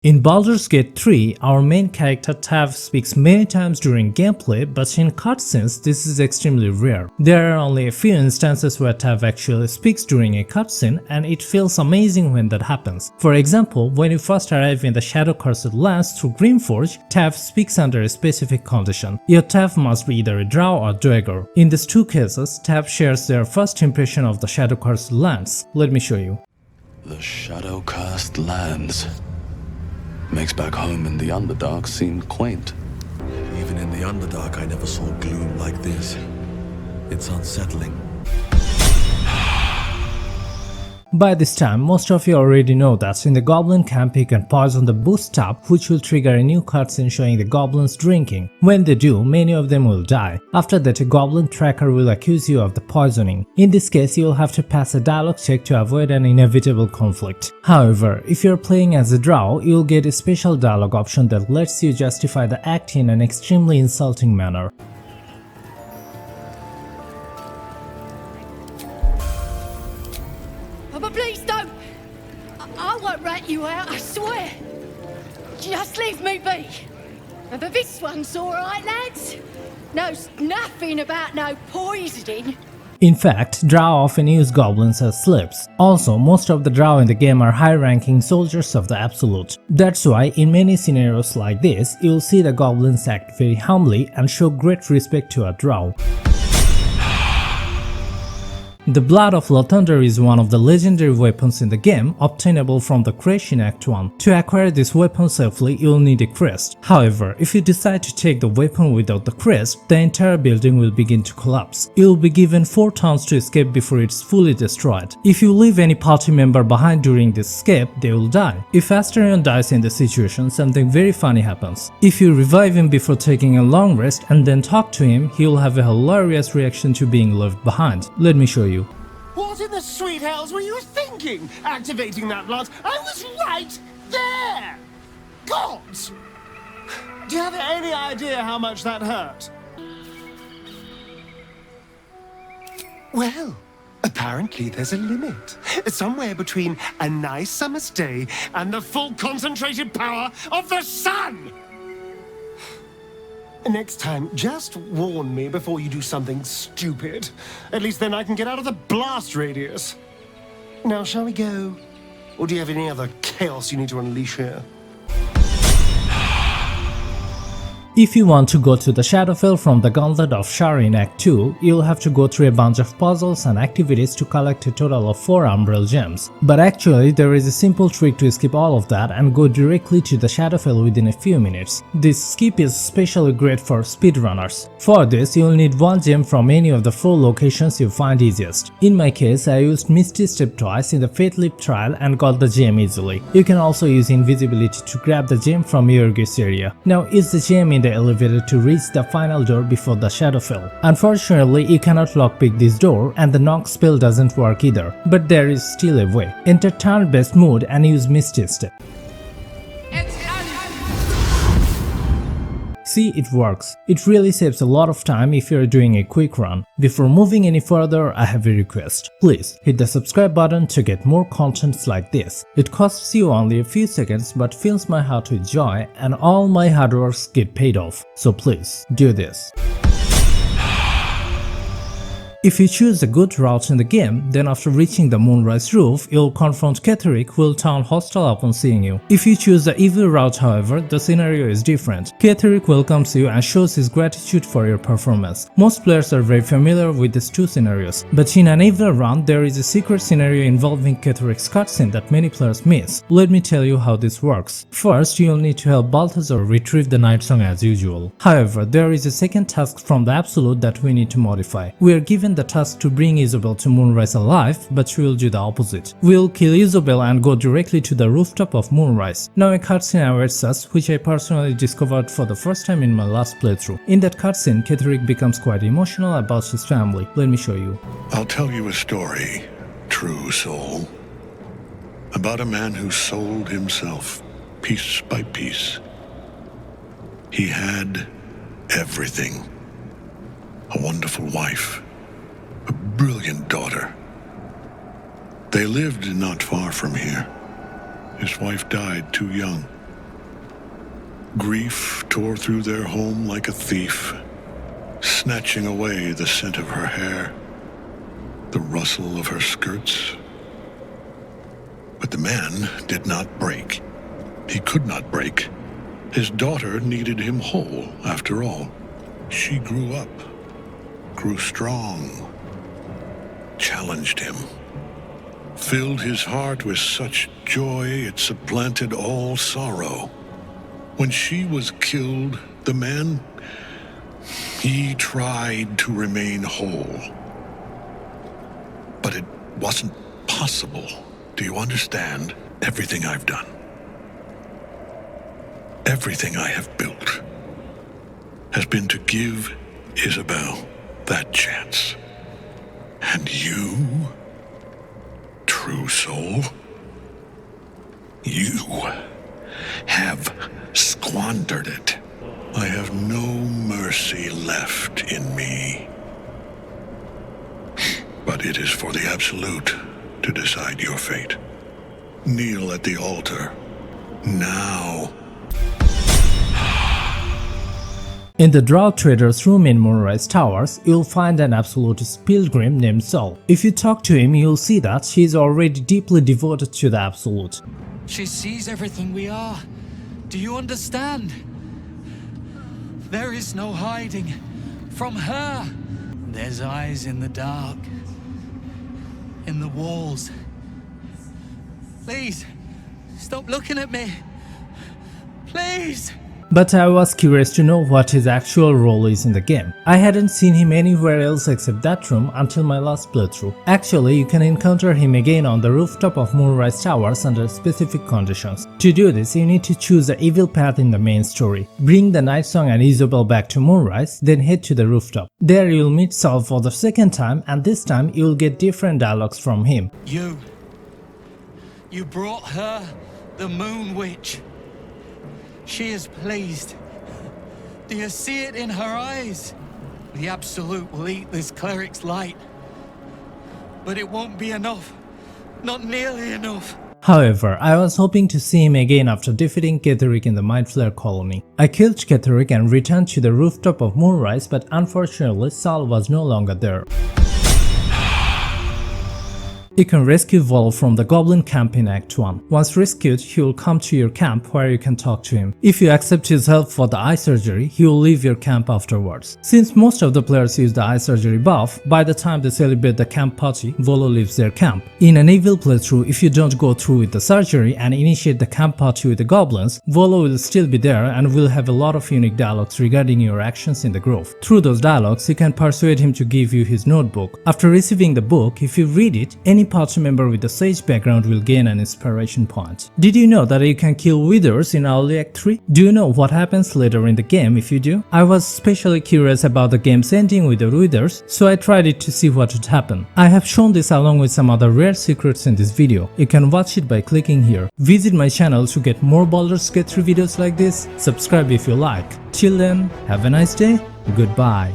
In Baldur's Gate 3, our main character Tav speaks many times during gameplay, but in cutscenes this is extremely rare. There are only a few instances where Tav actually speaks during a cutscene, and it feels amazing when that happens. For example, when you first arrive in the Shadow-Cursed Lands through Greenforge, Tav speaks under a specific condition. Your Tav must be either a drow or dweger. In these two cases, Tav shares their first impression of the Shadow-Cursed Lands. Let me show you. The Shadow-Cursed Lands. Makes back home in the Underdark seem quaint. Even in the Underdark, I never saw gloom like this. It's unsettling. By this time, most of you already know that in the Goblin camp you can poison the boost tab, which will trigger a new cutscene showing the goblins drinking. When they do, many of them will die. After that, a goblin tracker will accuse you of the poisoning. In this case, you will have to pass a dialogue check to avoid an inevitable conflict. However, if you are playing as a drow, you will get a special dialogue option that lets you justify the act in an extremely insulting manner. But please don't! I won't rat you out, I swear! Just leave me be! But this one's alright, lads. Knows nothing about no poisoning. In fact, drow often use goblins as slaves. Also, most of the drow in the game are high-ranking soldiers of the Absolute. That's why, in many scenarios like this, you'll see the goblins act very humbly and show great respect to a drow. The Blood of Lathander is one of the legendary weapons in the game, obtainable from the crest in Act 1. To acquire this weapon safely, you'll need a crest. However, if you decide to take the weapon without the crest, the entire building will begin to collapse. You'll be given 4 turns to escape before it's fully destroyed. If you leave any party member behind during this escape, they will die. If ASTARION dies in this situation, something very funny happens. If you revive him before taking a long rest and then talk to him, he will have a hilarious reaction to being left behind. Let me show you. What in the sweet hells were you thinking, activating that blood? I was right there! Gods! Do you have any idea how much that hurt? Well, apparently there's a limit. Somewhere between a nice summer's day and the full concentrated power of the sun! Next time, just warn me before you do something stupid. At least then I can get out of the blast radius. Now, shall we go? Or do you have any other chaos you need to unleash here? If you want to go to the Shadowfell from the Gauntlet of Shar in Act 2, you'll have to go through a bunch of puzzles and activities to collect a total of 4 Umbral gems. But actually, there is a simple trick to skip all of that and go directly to the Shadowfell within a few minutes. This skip is especially great for speedrunners. For this, you'll need 1 gem from any of the 4 locations you find easiest. In my case, I used Misty Step twice in the Faith Leap trial and got the gem easily. You can also use invisibility to grab the gem from Yorgis area. Now, use the gem in the elevator to reach the final door before the Shadowfell. Unfortunately, you cannot lockpick this door and the knock spell doesn't work either, but there is still a way. Enter turn-based mode and use Misty Step. See, it works. It really saves a lot of time if you're doing a quick run. Before moving any further, I have a request. Please hit the subscribe button to get more contents like this. It costs you only a few seconds but fills my heart with joy and all my hard works get paid off. So please, do this. If you choose a good route in the game, then after reaching the Moonrise Roof, you'll confront CLERIC who will turn hostile upon seeing you. If you choose the evil route, however, the scenario is different. CLERIC welcomes you and shows his gratitude for your performance. Most players are very familiar with these 2 scenarios, but in an evil run, there is a secret scenario involving CLERIC's cutscene that many players miss. Let me tell you how this works. First, you'll need to help Balthazar retrieve the Night Song as usual. However, there is a second task from the Absolute that we need to modify. We are given the task to bring Isabel to Moonrise alive, but we will do the opposite. We'll kill Isabel and go directly to the rooftop of Moonrise. Now a cutscene awaits us, which I personally discovered for the first time in my last playthrough. In that cutscene, CLERIC becomes quite emotional about his family. Let me show you. I'll tell you a story, true soul, about a man who sold himself piece by piece. He had everything. A wonderful wife, a brilliant daughter. They lived not far from here. His wife died too young. Grief tore through their home like a thief, snatching away the scent of her hair, the rustle of her skirts. But the man did not break. He could not break. His daughter needed him whole, after all. She grew up, grew strong, challenged him, filled his heart with such joy it supplanted all sorrow. When she was killed, the man, he tried to remain whole. But it wasn't possible. Do you understand? Everything I've done, everything I have built, has been to give Isabel that chance. And you, true soul, you have squandered it. I have no mercy left in me. But it is for the Absolute to decide your fate. Kneel at the altar. Now. In the Drow Trader's room in Moonrise Towers, you'll find an Absolutist Pilgrim named Sol. If you talk to him, you'll see that he is already deeply devoted to the Absolute. She sees everything we are. Do you understand? There is no hiding from her. There's eyes in the dark, in the walls. Please, stop looking at me. Please. But I was curious to know what his actual role is in the game. I hadn't seen him anywhere else except that room until my last playthrough. Actually, you can encounter him again on the rooftop of Moonrise Towers under specific conditions. To do this, you need to choose the evil path in the main story. Bring the Night Song and Isabel back to Moonrise, then head to the rooftop. There you'll meet Sol for the second time, and this time you'll get different dialogues from him. You brought her, the Moon Witch. She is pleased. Do you see it in her eyes? The Absolute will eat this cleric's light. But it won't be enough. Not nearly enough. However, I was hoping to see him again after defeating CLERIC in the Mind Flayer colony. I killed CLERIC and returned to the rooftop of Moonrise, but unfortunately Sol was no longer there. You can rescue Volo from the Goblin camp in Act 1. Once rescued, he will come to your camp where you can talk to him. If you accept his help for the eye surgery, he will leave your camp afterwards. Since most of the players use the eye surgery buff, by the time they celebrate the camp party, Volo leaves their camp. In an evil playthrough, if you don't go through with the surgery and initiate the camp party with the goblins, Volo will still be there and will have a lot of unique dialogues regarding your actions in the grove. Through those dialogues, you can persuade him to give you his notebook. After receiving the book, if you read it, any party member with a sage background will gain an inspiration point. Did you know that you can kill withers in early Act 3? Do you know what happens later in the game if you do? I was especially curious about the game's ending with the withers, so I tried it to see what would happen. I have shown this along with some other rare secrets in this video. You can watch it by clicking here. Visit my channel to get more Baldur's Gate 3 videos like this. Subscribe if you like. Till then, have a nice day. Goodbye.